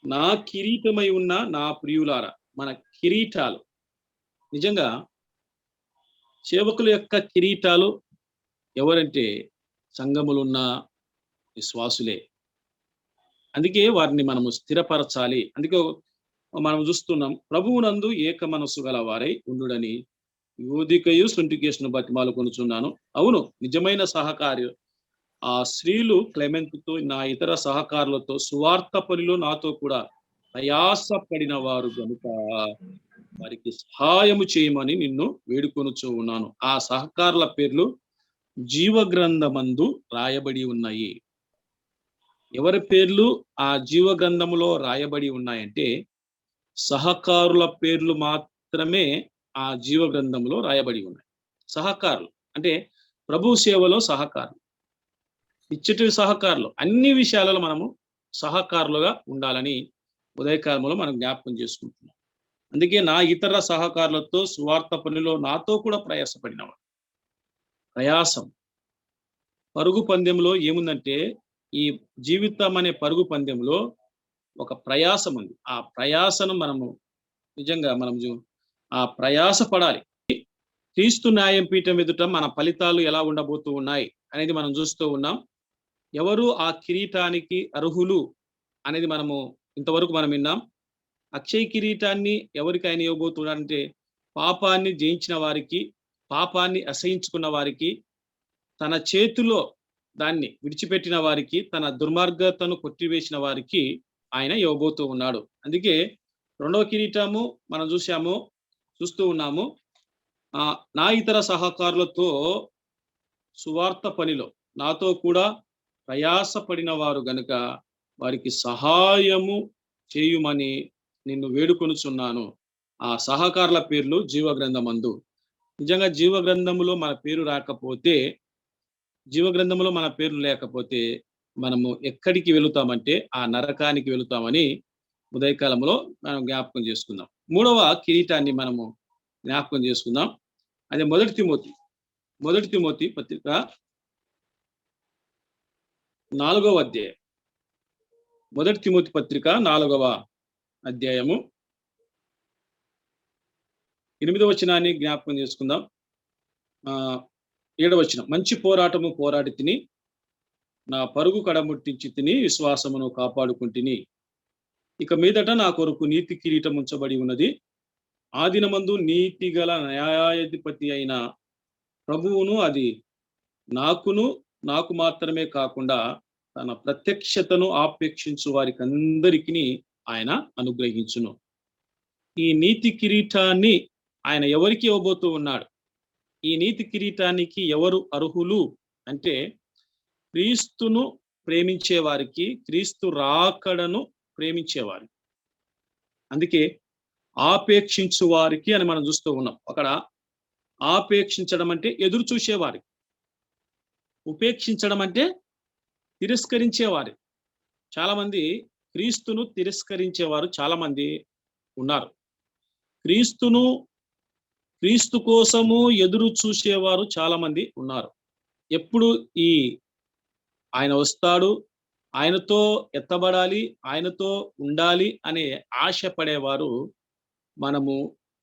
నా కిరీటమై ఉన్న నా ప్రియులారా. మన కిరీటాలు నిజంగా సేవకుల యొక్క కిరీటాలు ఎవరంటే సంఘములున్న విశ్వాసులే. అందుకే వారిని మనము స్థిరపరచాలి. అందుకే మనం చూస్తున్నాం, ప్రభువునందు ఏక మనస్సు గల వారై ఉండుడని యోదికయు సుంటికేసును బతిమాలు కొనుచున్నాను. అవును, నిజమైన సహకారి ఆ స్త్రీలు క్లెమెంతుతో నా ఇతర సహకారులతో సువార్త పనిలో నాతో కూడా ప్రయాస పడిన వారు కనుక వారికి సహాయము చేయమని నిన్ను వేడుకొనుచూ ఉన్నాను. ఆ సహకారుల పేర్లు జీవ గ్రంథమందు రాయబడి ఉన్నాయి. ఎవరి పేర్లు ఆ జీవ గ్రంథములో రాయబడి ఉన్నాయంటే సహకారుల పేర్లు మాత్రమే ఆ జీవ గ్రంథంలో రాయబడి ఉన్నాయి. సహకారులు అంటే ప్రభు సేవలో సహకారులు, ఇచ్చటి సహకారులు, అన్ని విషయాలలో మనము సహకారులుగా ఉండాలని ఉదయకాలంలో మనం జ్ఞాపకం చేసుకుంటున్నాం. అందుకే నా ఇతర సహకారులతో సువార్త పనిలో నాతో కూడా ప్రయాసపడినవాడు. ప్రయాసం పరుగు పందెంలో ఏముందంటే, ఈ జీవితం అనే పరుగు పందెంలో ఒక ప్రయాసం ఉంది. ఆ ప్రయాసను మనము నిజంగా ఆ ప్రయాస పడాలి. క్రీస్తు న్యాయం పీఠం ఎదుట మన ఫలితాలు ఎలా ఉండబోతూ ఉన్నాయి అనేది మనం చూస్తూ ఉన్నాం. ఎవరు ఆ కిరీటానికి అర్హులు అనేది ఇంతవరకు మనం విన్నాం. అక్షయ కిరీటాన్ని ఎవరికి ఆయన ఇవ్వబోతున్నాడంటే, పాపాన్ని జయించిన వారికి, పాపాన్ని అసహించుకున్న వారికి, తన చేతిలో దాన్ని విడిచిపెట్టిన వారికి, తన దుర్మార్గతను కొట్టివేసిన వారికి ఆయన ఇవ్వబోతూ ఉన్నాడు. అందుకే 2వ కిరీటము మనం చూస్తూ ఉన్నాము. నా ఇతర సహకారులతో సువార్త పనిలో నాతో కూడా ప్రయాసపడిన వారు గనుక వారికి సహాయము చేయుమని నిన్ను వేడుకొనుచున్నాను. ఆ సహకారుల పేర్లు జీవ గ్రంథమందు. నిజంగా జీవ గ్రంథములో మన పేరు రాకపోతే, జీవ గ్రంథంలో మన పేర్లు లేకపోతే మనము ఎక్కడికి వెళుతామంటే ఆ నరకానికి వెళుతామని ఉదయకాలంలో మనం జ్ఞాపకం చేసుకుందాం. 3వ కిరీటాన్ని మనము జ్ఞాపకం చేసుకుందాం. అదే మొదటి తిమోతి పత్రిక 4వ అధ్యాయం. మొదటి తిమోతి పత్రిక 4వ అధ్యాయము 8వ వచనాన్ని జ్ఞాపకం చేసుకుందాం. 7వ వచనం, మంచి పోరాటము పోరాడి తిని, నా పరుగు కడముట్టించి తిని, విశ్వాసమును కాపాడుకుంటుని. ఇక మీదట నా కొరకు నీతి కిరీటం ఉంచబడి ఉన్నది. ఆ దినమందు నీతి గల న్యాయాధిపతి అయిన ప్రభువును అది నాకు మాత్రమే కాకుండా తన ప్రత్యక్షతను ఆపేక్షించు వారికి అందరికీ ఆయన అనుగ్రహించును. ఈ నీతి కిరీటాన్ని ఆయన ఎవరికి ఇవ్వబోతూ ఉన్నాడు? ఈ నీతి కిరీటానికి ఎవరు అర్హులు అంటే, క్రీస్తును ప్రేమించే వారికి, క్రీస్తు రాకడను ప్రేమించేవారు. అందుకే ఆపేక్షించు వారికి అని మనం చూస్తూ ఉన్నాం. అక్కడ ఆపేక్షించడం అంటే ఎదురు చూసేవారి, ఉపేక్షించడం అంటే తిరస్కరించేవారి. చాలా మంది క్రీస్తును తిరస్కరించేవారు చాలా మంది ఉన్నారు. క్రీస్తు కోసము ఎదురు చూసేవారు చాలా మంది ఉన్నారు. ఎప్పుడు ఆయన వస్తాడు, ఆయనతో ఎత్తబడాలి, ఆయనతో ఉండాలి అనే ఆశ పడేవారు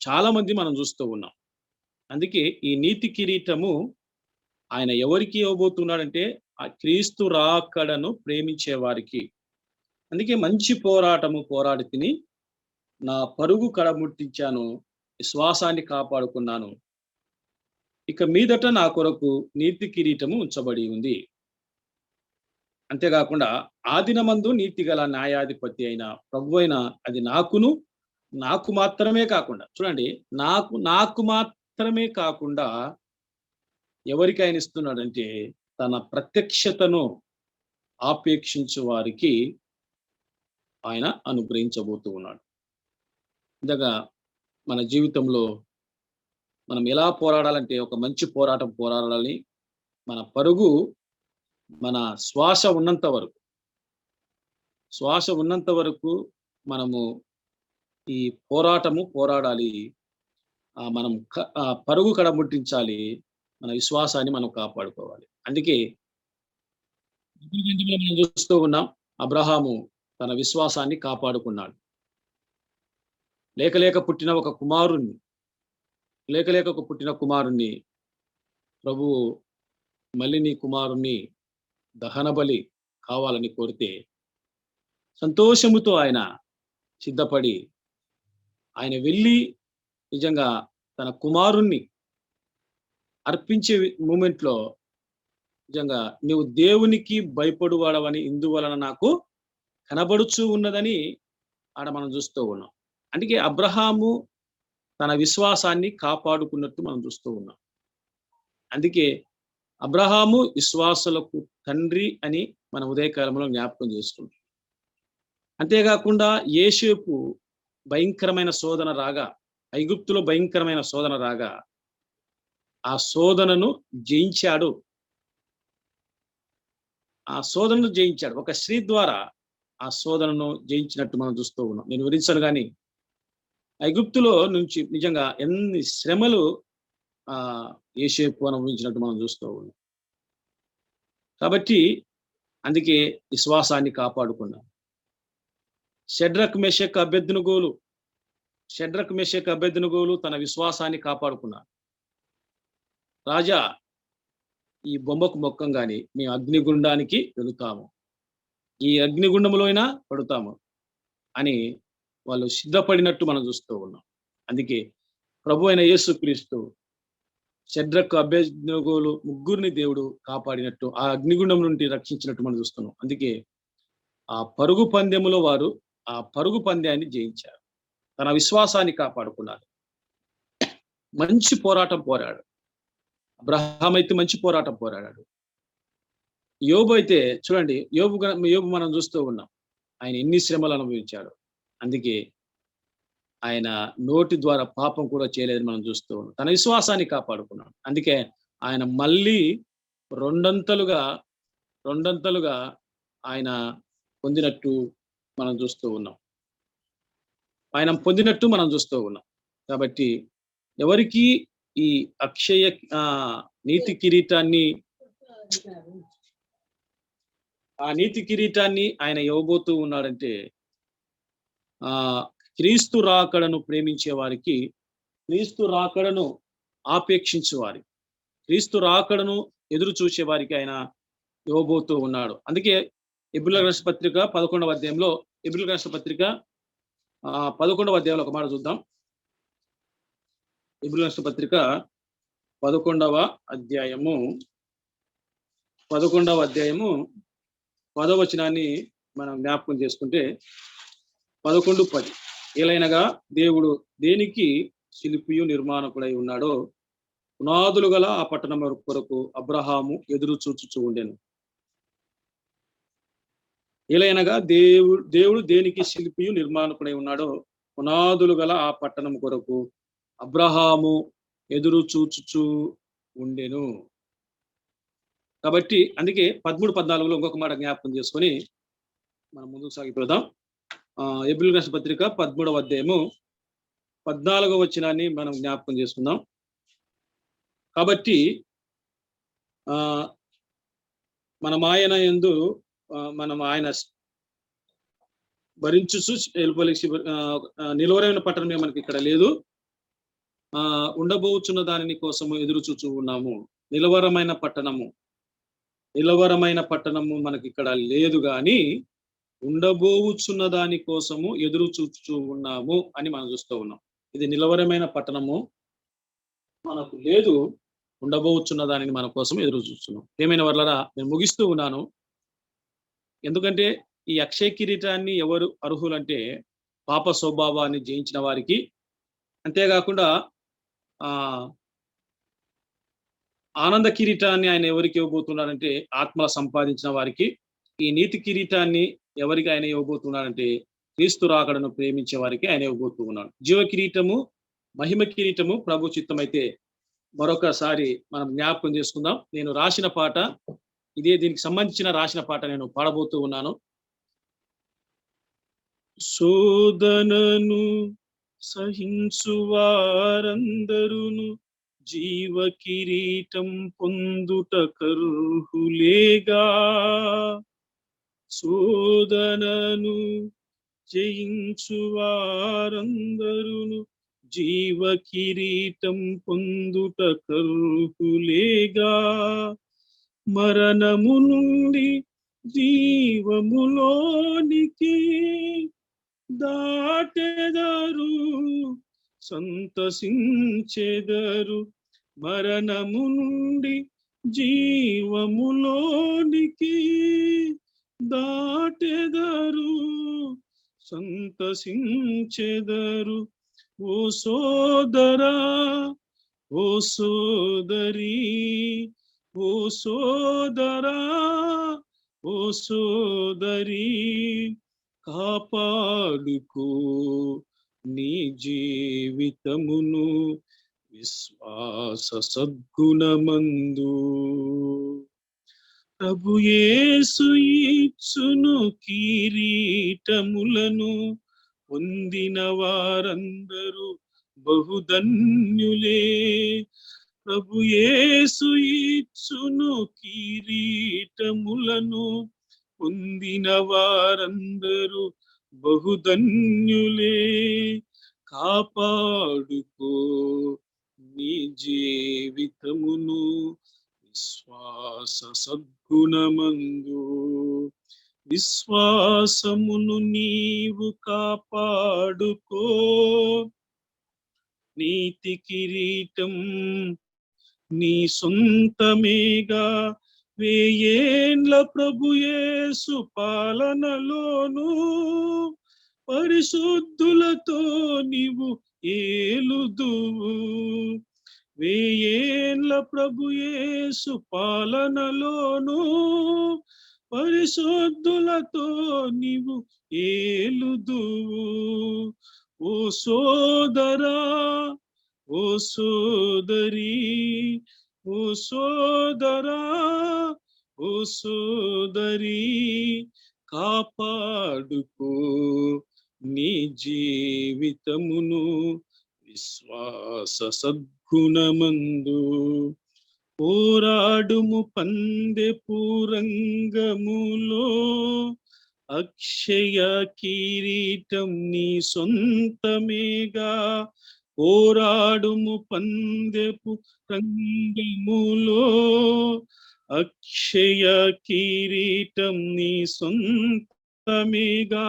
చాలా మంది మనం చూస్తూ ఉన్నాం. అందుకే ఈ నీతి కిరీటము ఆయన ఎవరికి ఇవ్వబోతున్నాడంటే, ఆ క్రీస్తు రాకడను ప్రేమించే వారికి. అందుకే మంచి పోరాటము పోరాడి తిని, నా పరుగు కడముట్టించాను, విశ్వాసాన్ని కాపాడుకున్నాను. ఇక మీదట నా కొరకు నీతి కిరీటము ఉంచబడి ఉంది. అంతేకాకుండా ఆ దినమందు నీతి గల న్యాయాధిపతి అయిన ప్రభువైన అది నాకు మాత్రమే కాకుండా, చూడండి, నాకు మాత్రమే కాకుండా ఎవరికి ఆయన ఇస్తున్నాడంటే, తన ప్రత్యక్షతను ఆపేక్షించు వారికి ఆయన అనుగ్రహించబోతూ ఉన్నాడు. ఇంతగా మన జీవితంలో మనం ఎలా పోరాడాలంటే, ఒక మంచి పోరాటం పోరాడాలని, మన పరుగు మన శ్వాస ఉన్నంత వరకు మనము ఈ పోరాటము పోరాడాలి. మనం పరుగు కడముట్టించాలి, మన విశ్వాసాన్ని మనం కాపాడుకోవాలి. అందుకే మనం చూస్తూ ఉన్నాం, అబ్రహాము తన విశ్వాసాన్ని కాపాడుకున్నాడు. లేక పుట్టిన కుమారుణ్ణి ప్రభువు మళ్ళీ నీ కుమారుణ్ణి దహన బలి కావాలని కోరితే సంతోషముతో ఆయన సిద్ధపడి ఆయన వెళ్ళి నిజంగా తన కుమారుణ్ణి అర్పించే మూమెంట్లో నిజంగా నువ్వు దేవునికి భయపడువాడవని ఇందువలన నాకు కనబడుచు ఉన్నదని ఆడ మనం చూస్తూ ఉన్నాం. అందుకే అబ్రహాము తన విశ్వాసాన్ని కాపాడుకున్నట్టు మనం చూస్తూ ఉన్నాం. అందుకే అబ్రహాము విశ్వాసులకు తండ్రి అని మన ఉదయకాలంలో జ్ఞాపకం చేసుకుంటాం. అంతేకాకుండా యోసేపు భయంకరమైన శోధన రాగా, ఐగుప్తులో భయంకరమైన శోధన రాగా, ఆ శోధనను జయించాడు. ఒక స్త్రీ ద్వారా ఆ శోధనను జయించినట్టు మనం చూస్తూ ఉన్నాం. నేను వివరించాను కానీ ఐగుప్తులో నుంచి నిజంగా ఎన్ని శ్రమలు యోసేపు అనుభవించినట్టు మనం చూస్తూ ఉన్నాం. కాబట్టి అందుకే విశ్వాసాన్ని కాపాడుకున్నాం. షడ్రక్ మెషక్ అబేద్నెగోలు తన విశ్వాసాన్ని కాపాడుకున్నారు. రాజా, ఈ బొమ్మకు మొక్కం గాని మేము అగ్నిగుండానికి వెళుతాము, ఈ అగ్నిగుండంలో అయినా పడుతాము అని వాళ్ళు సిద్ధపడినట్టు మనం చూస్తూ ఉన్నాం. అందుకే ప్రభు అయిన యేసుక్రీస్తు షడ్రక్ అబేద్నెగోలు ముగ్గురిని దేవుడు కాపాడినట్టు, ఆ అగ్నిగుండం నుండి రక్షించినట్టు మనం చూస్తున్నాం. అందుకే ఆ పరుగు పందెములో వారు ఆ పరుగు పందెాన్ని జయించారు, తన విశ్వాసాన్ని కాపాడుకున్నారు. మంచి పోరాటం పోరాడు. అబ్రహాం అయితే మంచి పోరాటం పోరాడాడు. యోబు అయితే చూడండి, యోబు మనం చూస్తూ ఉన్నాం, ఆయన ఎన్ని శ్రమలు అనుభవించాడు. అందుకే ఆయన నోటి ద్వారా పాపం కూడా చేయలేదని మనం చూస్తూ ఉన్నాం. తన విశ్వాసాన్ని కాపాడుకున్నాడు. అందుకే ఆయన మళ్ళీ రెండంతలుగా ఆయన పొందినట్టు మనం చూస్తూ ఉన్నాం. కాబట్టి ఎవరికి ఈ అక్షయ నీతి కిరీటాన్ని ఆయన ఇవ్వబోతూ ఉన్నాడంటే క్రీస్తు రాకడను ప్రేమించే వారికి, క్రీస్తు రాకడను ఆపేక్షించే వారికి, క్రీస్తు రాకడను ఎదురు చూసే వారికి ఆయన ఇవ్వబోతూ ఉన్నాడు. అందుకే హెబ్రీయులకు రాసిన పత్రిక 11వ అధ్యాయంలో 11వ అధ్యాయంలో ఒక మాట చూద్దాం. హెబ్రీయులకు రాసిన పత్రిక 11వ అధ్యాయము 10వ వచనాన్ని మనం జ్ఞాపకం చేసుకుంటే 11:10 ఏలైనగా దేవుడు దేనికి శిల్పియు నిర్మాణకుడై ఉన్నాడో పునాదులు గల ఆ పట్టణం కొరకు అబ్రహాము ఎదురు చూచుచూ ఉండెను. ఏలైనగా దేవుడు దేనికి శిల్పియు నిర్మాణకుడై ఉన్నాడో పునాదులు గల ఆ పట్టణం కొరకు అబ్రహాము ఎదురు చూచుచూ ఉండెను. కాబట్టి అందుకే 13-14లో ఇంకొక మాట జ్ఞాపకం చేసుకొని మనం ముందుకు సాగిపోదాం. హెబ్రీయులకు రాసిన పత్రిక 13వ అధ్యాయము 14వ వచనాన్ని మనం జ్ఞాపకం చేసుకుందాం. కాబట్టి మనం ఆయన భరించు నిలువరైన పట్టణమే మనకి ఇక్కడ లేదు, ఉండబోచున్న దానిని కోసము ఎదురు చూచూ ఉన్నాము. నిలవరమైన పట్టణము మనకి ఇక్కడ లేదు గాని ఉండబోచున్న దాని కోసము ఎదురు చూచూ ఉన్నాము అని మనం చూస్తూ ఉన్నాం. ఇది నిలవరమైన పట్టణము మనకు లేదు, ఉండబోచున్న దానిని మన కోసం ఎదురు చూస్తున్నాం. ఏమైనా వర్లరా, నేను ముగిస్తూ ఉన్నాను. ఎందుకంటే ఈ అక్షయ కిరీటాన్ని ఎవరు అర్హులంటే పాప స్వభావాన్ని జయించిన వారికి, అంతేకాకుండా ఆనంద కిరీటాన్ని ఆయన ఎవరికి ఇవ్వబోతున్నాడంటే ఆత్మల సంపాదించిన వారికి. ఈ నీతి కిరీటాన్ని ఎవరికి ఆయన ఇవ్వబోతున్నాడంటే క్రీస్తు రాకడను ప్రేమించే వారికి ఆయన ఇవ్వబోతూ ఉన్నాడు. జీవ కిరీటము, మహిమ కిరీటము ప్రభు చిత్తమైతే మరొకసారి మనం జ్ఞాపకం చేసుకుందాం. నేను రాసిన పాట ఇదే, దీనికి సంబంధించిన రాసిన పాట నేను పాడబోతూ ఉన్నాను. శోధనను సహించు వారందరును జీవ కిరీటం పొందుట కర్హులేగా, శోధనను జయించు వారందరును జీవ కిరీటం పొందుట కర్హులేగా, మరణము నుండి జీవములోనికి దాటెదరు, సంతసించెదరు. మరణము నుండి జీవములోనికి దాటెదరు, సంతసించెదరు. ఓ సోదరా, ఓ సోదరి, ఓ సోదరా, ఓ సోదరి, కాపాడుకో నీ జీవితమును విశ్వాస సద్గుణమందు. ప్రభు యేసు ఇచ్చును కిరీటములను, పొందిన వారందరూ బహుధన్యులే. ప్రభు యేసు ఇచ్చును కిరీటములను, పొందిన వారందరూ బహుధన్యులే. కాపాడుకో నీ జీవితమును విశ్వాస సద్గుణమందు, విశ్వాసమును నీవు కాపాడుకో. నీతి కిరీటం నీ సొంతమేగా, వేయేండ్ల ప్రభు యేసు పాలనలోను పరిశుద్ధులతో నీవు ఏలుదువు. వేయేండ్ల ప్రభు యేసు పాలనలోను పరిశుద్ధులతో నీవు ఏలుదువు. ఓ సోదరా, ఓ సోదరి, ఓ సోదరా, ఓ సోదరి, కాపాడుకో నీ జీవితమును విశ్వాస సద్గుణమందు. పోరాడుము పందెపు రంగములో, అక్షయ కిరీటం నీ సొంతమేగా. పోరాడుము పందెపు రంగములో, అక్షయ కిరీటం నీ సొంతమేగా.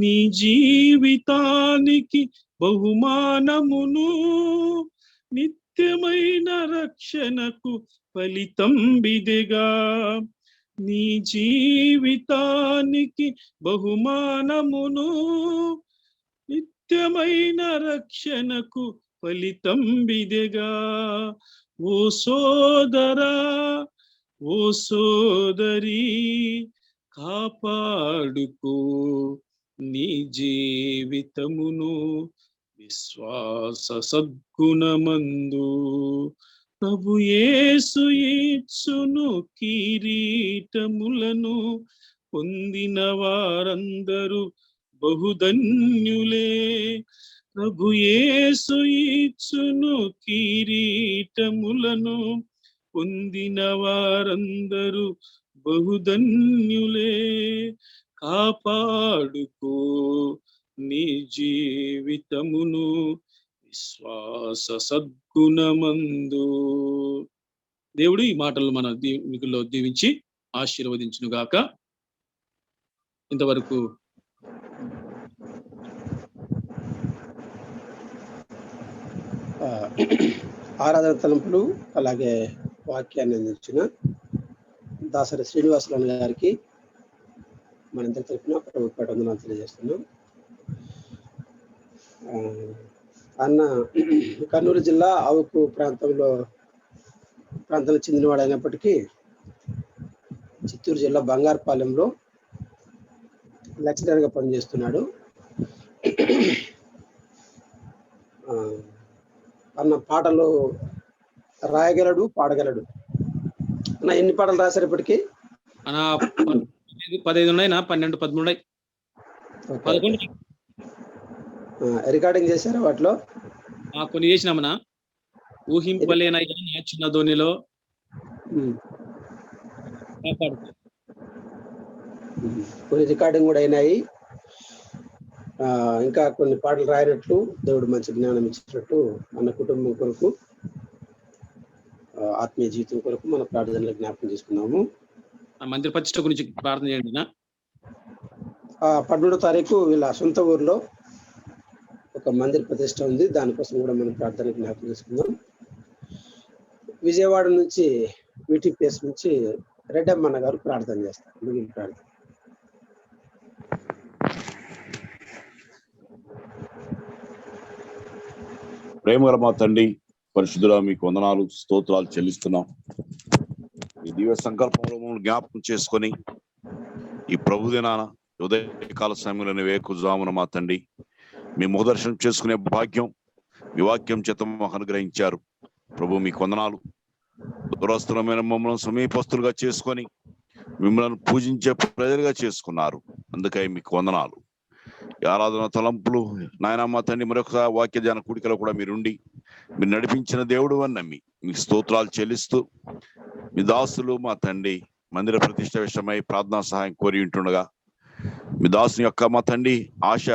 నీ జీవితానికి బహుమానమును, నిత్యమైన రక్షణకు ఫలితం బిదెగా. నీ జీవితానికి బహుమానమును, నిత్యమైన రక్షణకు ఫలితం బిదెగా. ఓ సోదరా, ఓ సోదరి, కాపాడుకో నీ జీవితమును విశ్వాస సద్గుణమందు. ప్రభు యేసు ఇచ్చును కిరీటములను, పొందిన వారందరూ బహుధన్యులే. ప్రభు యేసు ఇచ్చును కిరీటములను, పొందిన వారందరూ బహుధన్యులే. కాపాడుకో నీ జీవితమును విశ్వాస సద్గుణమందు. దేవుడు ఈ మాటలు మన మీకులో దీవించి ఆశీర్వదించును గాక. ఇంతవరకు ఆరాధన తలంపులు అలాగే వాక్యాన్ని అందించిన దాసరి శ్రీనివాసరావు గారికి మనందరి తరఫున ప్రభుత్వ వందనాలు తెలియజేస్తున్నాం. అన్న కర్నూలు జిల్లా ఆవుకు ప్రాంతంలో చెందినవాడు అయినప్పటికీ చిత్తూరు జిల్లా బంగారుపాలెంలో లెక్చరర్గా పనిచేస్తున్నాడు. అన్న పాటలు రాయగలడు, పాడగలడు. అన్న ఎన్ని పాటలు రాశారు ఇప్పటికీ? 15 ఉన్నాయి, 12, 13. రికార్డింగ్ చేశారా వాటిలో? కొన్ని చేసినామన్నా. ఊహింపలేనయ్యా నా చిన్న ధోనిలో, కొన్ని రికార్డింగ్ కూడా అయినాయి. ఇంకా కొన్ని పాటలు రాయినట్లు దేవుడు మంచి జ్ఞానం ఇచ్చినట్టు మన కుటుంబం కొరకు, ఆత్మీయ జీవితం కొరకు మన ప్రార్థనలు జ్ఞాపకం చేసుకున్నాము. మందిర ప్రతిష్ట గురించి ప్రార్థన చేయండి. 12వ తారీఖు వీళ్ళ సొంత ఊర్లో ఒక మందిర ప్రతిష్ట ఉంది, దానికోసం కూడా మనం ప్రార్థన జ్ఞాపకం చేసుకుందాం. విజయవాడ నుంచి వీటీపీఎస్ నుంచి రెడ్డమ్మ గారు ప్రార్థన చేస్తారు. మిగిలిన ప్రార్థన. ప్రేమగల మా తండ్రి పరిశుద్ధుడా, మీకు వందనాలు స్తోత్రాలు చెల్లిస్తున్నాం. ఈ దివ్య సంకల్పంలో మమ్మల్ని జ్ఞాపకం చేసుకొని ఈ ప్రభు దినాన ఉదయకాల సమయంలో వేకుజామున మా తండ్రి మీ ముఖదర్శనం చేసుకునే భాగ్యం మీ వాక్యం చేత మాకు అనుగ్రహించారు. ప్రభు మీకు వందనాలు. దురస్తులమైన మమ్మల్ని సమీపస్తులుగా చేసుకొని మిమ్మల్ని పూజించే ప్రజలుగా చేసుకున్నారు. అందుకై మీకు వందనాలు. ఈ ఆరాధన తలంపులు నాయన మా తండ్రి మరొక వాక్య ధ్యాన కూడికలో కూడా మీరుండి మీరు నడిపించిన దేవుడు అని నమ్మి మీకు స్తోత్రాలు చెల్లిస్తూ, మీ దాసులు మా తండ్రి మందిర ప్రతిష్ట విషయమై ప్రార్థనా సహాయం కోరి ఉంటుండగా, మీ దాసుని యొక్క మా తండ్రి ఆశ,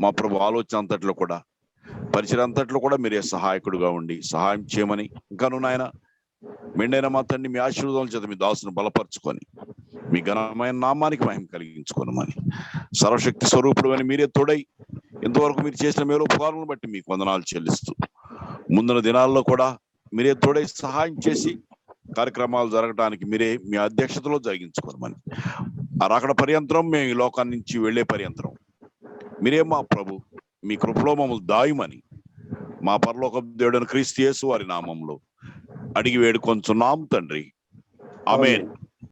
మా ప్రభు ఆలోచన అంతట్లో కూడా, పరిచయం అంతట్లో కూడా మీరే సహాయకుడుగా ఉండి సహాయం చేయమని, ఇంకాను నాయన మెండైన మా తండ్రి మీ ఆశీర్వాదాల చేత మీ దాసును బలపరుచుకొని మీ ఘనమైన నామానికి మహిమ కలిగించుకోనమని, సర్వశక్తి స్వరూపుడు అని మీరే తోడై ఇంతవరకు మీరు చేసిన మేలు ఉపకారాలను బట్టి మీకు వందనాలు చెల్లిస్తూ, ముందున్న దినాల్లో కూడా మీరే తోడై సహాయం చేసి కార్యక్రమాలు జరగడానికి మీరే మీ అధ్యక్షతలో జరిగించుకోనమని, ఆ రాకడ పర్యంతరం మేము ఈ లోకాన్ని నుంచి వెళ్లే పర్యంతరం మీరే మా ప్రభు మీ కృపలో మమ్మల్ని దాయుమని మా పరలోక దేవుడైన క్రీస్తు యేసు వారి నామంలో అడిగి వేడుకొంచున్నాం తండ్రి. ఆమేన్.